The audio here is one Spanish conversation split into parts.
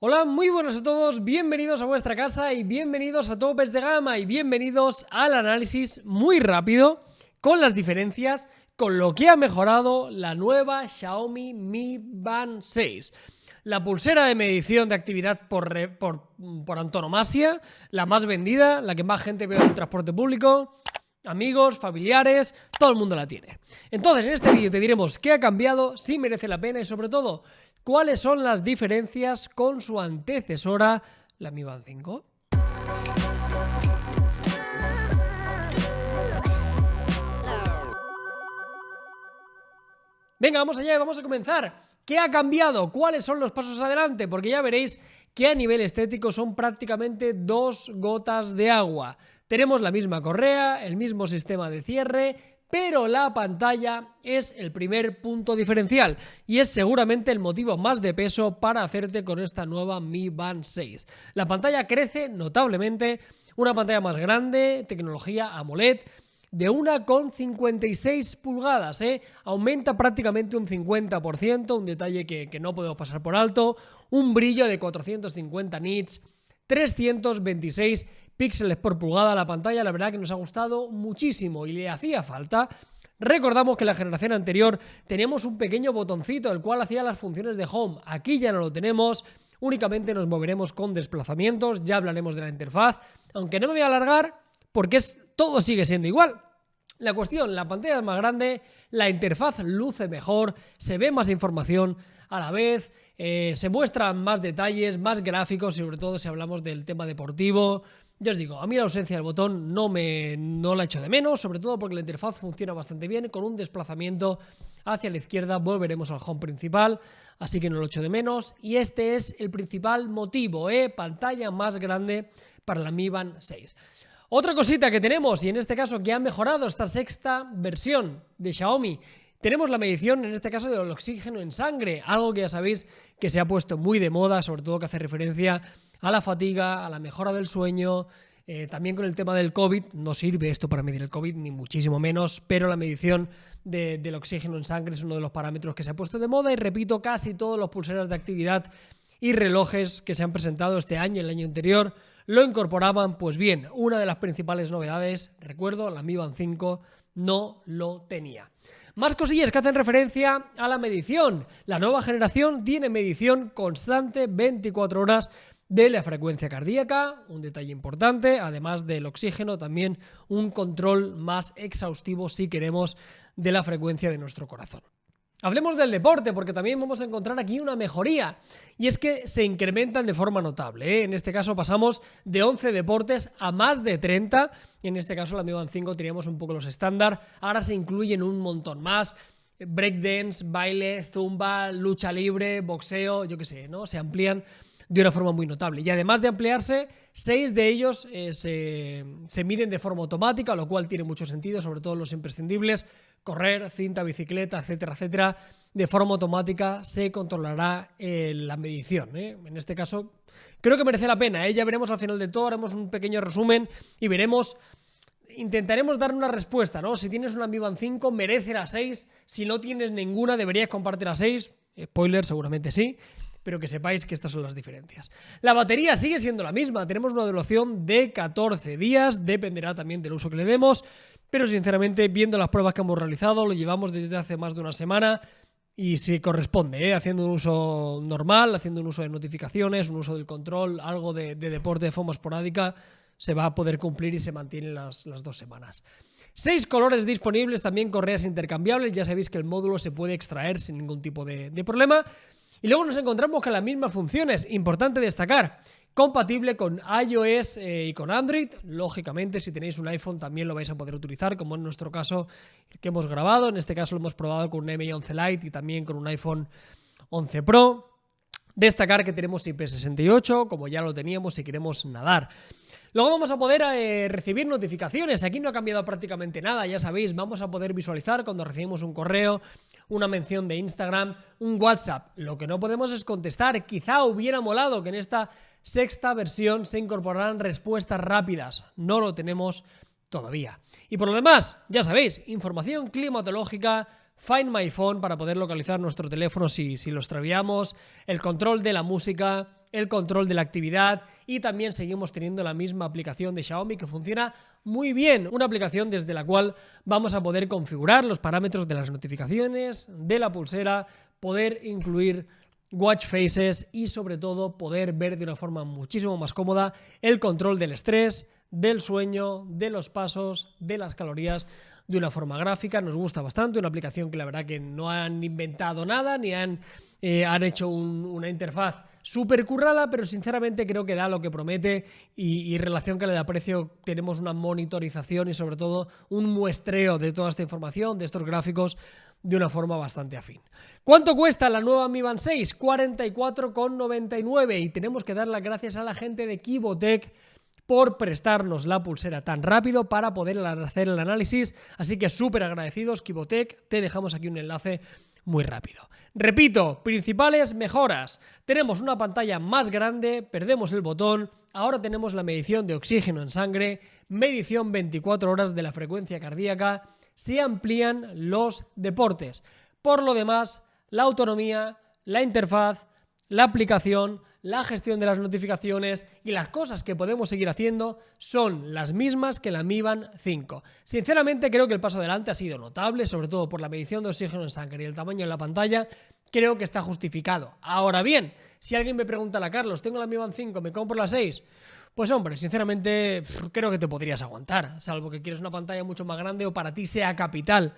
Hola, muy buenas a todos, bienvenidos a vuestra casa y bienvenidos a Topes de Gama y bienvenidos al análisis muy rápido con las diferencias con lo que ha mejorado la nueva Xiaomi Mi Band 6. La pulsera de medición de actividad por antonomasia, la más vendida, la que más gente ve en el transporte público, amigos, familiares, todo el mundo la tiene. Entonces, en este vídeo te diremos qué ha cambiado, si merece la pena y sobre todo, cuáles son las diferencias con su antecesora, la Mi Band 5. Venga, vamos allá y vamos a comenzar. ¿Qué ha cambiado? ¿Cuáles son los pasos adelante? Porque ya veréis que a nivel estético son prácticamente dos gotas de agua. Tenemos la misma correa, el mismo sistema de cierre, pero la pantalla es el primer punto diferencial y es seguramente el motivo más de peso para hacerte con esta nueva Mi Band 6. La pantalla crece notablemente, una pantalla más grande, tecnología AMOLED, de 1,56 pulgadas, aumenta prácticamente un 50%, un detalle que no podemos pasar por alto, un brillo de 450 nits, 326 píxeles por pulgada. La pantalla la verdad que nos ha gustado muchísimo y le hacía falta. Recordamos que en la generación anterior teníamos un pequeño botoncito el cual hacía las funciones de home, aquí ya no lo tenemos, únicamente nos moveremos con desplazamientos, ya hablaremos de la interfaz, aunque no me voy a alargar porque todo sigue siendo igual. La cuestión, la pantalla es más grande, la interfaz luce mejor, se ve más información a la vez, se muestran más detalles, más gráficos, sobre todo si hablamos del tema deportivo. Ya os digo, a mí la ausencia del botón no la echo de menos, sobre todo porque la interfaz funciona bastante bien, con un desplazamiento hacia la izquierda volveremos al home principal, así que no lo echo de menos. Y este es el principal motivo, pantalla más grande para la Mi Band 6. Otra cosita que tenemos, y en este caso que ha mejorado esta sexta versión de Xiaomi, tenemos la medición, en este caso, del oxígeno en sangre, algo que ya sabéis que se ha puesto muy de moda, sobre todo que hace referencia a la fatiga, a la mejora del sueño, también con el tema del COVID. No sirve esto para medir el COVID, ni muchísimo menos, pero la medición del oxígeno en sangre es uno de los parámetros que se ha puesto de moda y repito, casi todos los pulseras de actividad y relojes que se han presentado este año y el año anterior lo incorporaban. Pues bien, una de las principales novedades, recuerdo, la Mi Band 5 no lo tenía. Más cosillas que hacen referencia a la medición. La nueva generación tiene medición constante 24 horas de la frecuencia cardíaca, un detalle importante, además del oxígeno, también un control más exhaustivo si queremos de la frecuencia de nuestro corazón. Hablemos del deporte, porque también vamos a encontrar aquí una mejoría, y es que se incrementan de forma notable, En este caso pasamos de 11 deportes a más de 30, en este caso la Mi Band 5 teníamos un poco los estándar, ahora se incluyen un montón más, breakdance, baile, zumba, lucha libre, boxeo, yo qué sé, ¿no? Se amplían de una forma muy notable, y además de ampliarse, 6 de ellos se miden de forma automática, lo cual tiene mucho sentido, sobre todo los imprescindibles, correr, cinta, bicicleta, etcétera, etcétera. De forma automática se controlará la medición, En este caso, creo que merece la pena, Ya veremos al final de todo, haremos un pequeño resumen y veremos, intentaremos dar una respuesta, ¿no? Si tienes una Mi Band 5, merece la 6, si no tienes ninguna, deberías comprarte la 6, spoiler, seguramente sí, pero que sepáis que estas son las diferencias. La batería sigue siendo la misma, tenemos una duración de 14 días, dependerá también del uso que le demos, pero sinceramente, viendo las pruebas que hemos realizado, lo llevamos desde hace más de una semana y se corresponde, haciendo un uso normal, haciendo un uso de notificaciones, un uso del control, algo de deporte de forma esporádica, se va a poder cumplir y se mantienen las 2 semanas. 6 colores disponibles, también correas intercambiables, ya sabéis que el módulo se puede extraer sin ningún tipo de problema. Y luego nos encontramos con las mismas funciones, importante destacar, compatible con iOS y con Android. Lógicamente, si tenéis un iPhone también lo vais a poder utilizar, como en nuestro caso que hemos grabado. En este caso lo hemos probado con un Mi 11 Lite y también con un iPhone 11 Pro. Destacar que tenemos IP68, como ya lo teníamos si queremos nadar. Luego vamos a poder recibir notificaciones. Aquí no ha cambiado prácticamente nada, ya sabéis, vamos a poder visualizar cuando recibimos un correo, una mención de Instagram, un WhatsApp. Lo que no podemos es contestar. Quizá hubiera molado que en esta sexta versión se incorporaran respuestas rápidas. No lo tenemos todavía. Y por lo demás, ya sabéis, información climatológica, Find My Phone para poder localizar nuestro teléfono si lo extraviamos, el control de la música, el control de la actividad y también seguimos teniendo la misma aplicación de Xiaomi que funciona muy bien, una aplicación desde la cual vamos a poder configurar los parámetros de las notificaciones, de la pulsera, poder incluir watch faces y sobre todo poder ver de una forma muchísimo más cómoda el control del estrés, del sueño, de los pasos, de las calorías de una forma gráfica. Nos gusta bastante, una aplicación que la verdad que no han inventado nada ni han hecho una interfaz súper currada, pero sinceramente creo que da lo que promete y relación calidad-precio tenemos una monitorización y sobre todo un muestreo de toda esta información, de estos gráficos, de una forma bastante afín. ¿Cuánto cuesta la nueva Mi Band 6? 44,99 y tenemos que dar las gracias a la gente de Kibotech por prestarnos la pulsera tan rápido para poder hacer el análisis, así que súper agradecidos Kibotech, te dejamos aquí un enlace muy rápido. Repito, principales mejoras. Tenemos una pantalla más grande, perdemos el botón, ahora tenemos la medición de oxígeno en sangre, medición 24 horas de la frecuencia cardíaca, se amplían los deportes. Por lo demás, la autonomía, la interfaz, la aplicación, la gestión de las notificaciones y las cosas que podemos seguir haciendo son las mismas que la Mi Band 5. Sinceramente creo que el paso adelante ha sido notable, sobre todo por la medición de oxígeno en sangre y el tamaño de la pantalla, creo que está justificado. Ahora bien, si alguien me pregunta, Carlos, tengo la Mi Band 5, ¿me compro la 6? Pues hombre, sinceramente creo que te podrías aguantar, salvo que quieres una pantalla mucho más grande o para ti sea capital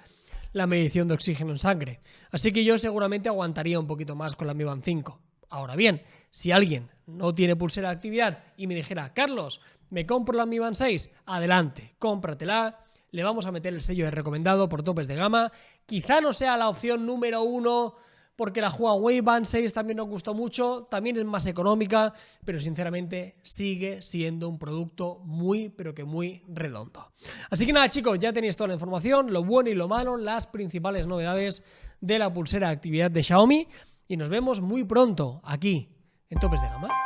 la medición de oxígeno en sangre. Así que yo seguramente aguantaría un poquito más con la Mi Band 5. Ahora bien, si alguien no tiene pulsera de actividad y me dijera, Carlos, me compro la Mi Band 6, adelante, cómpratela, le vamos a meter el sello de recomendado por topes de gama. Quizá no sea la opción número 1 porque la Huawei Band 6 también nos gustó mucho, también es más económica, pero sinceramente sigue siendo un producto muy, pero que muy redondo. Así que nada, chicos, ya tenéis toda la información, lo bueno y lo malo, las principales novedades de la pulsera de actividad de Xiaomi y nos vemos muy pronto aquí en Topes de Gama.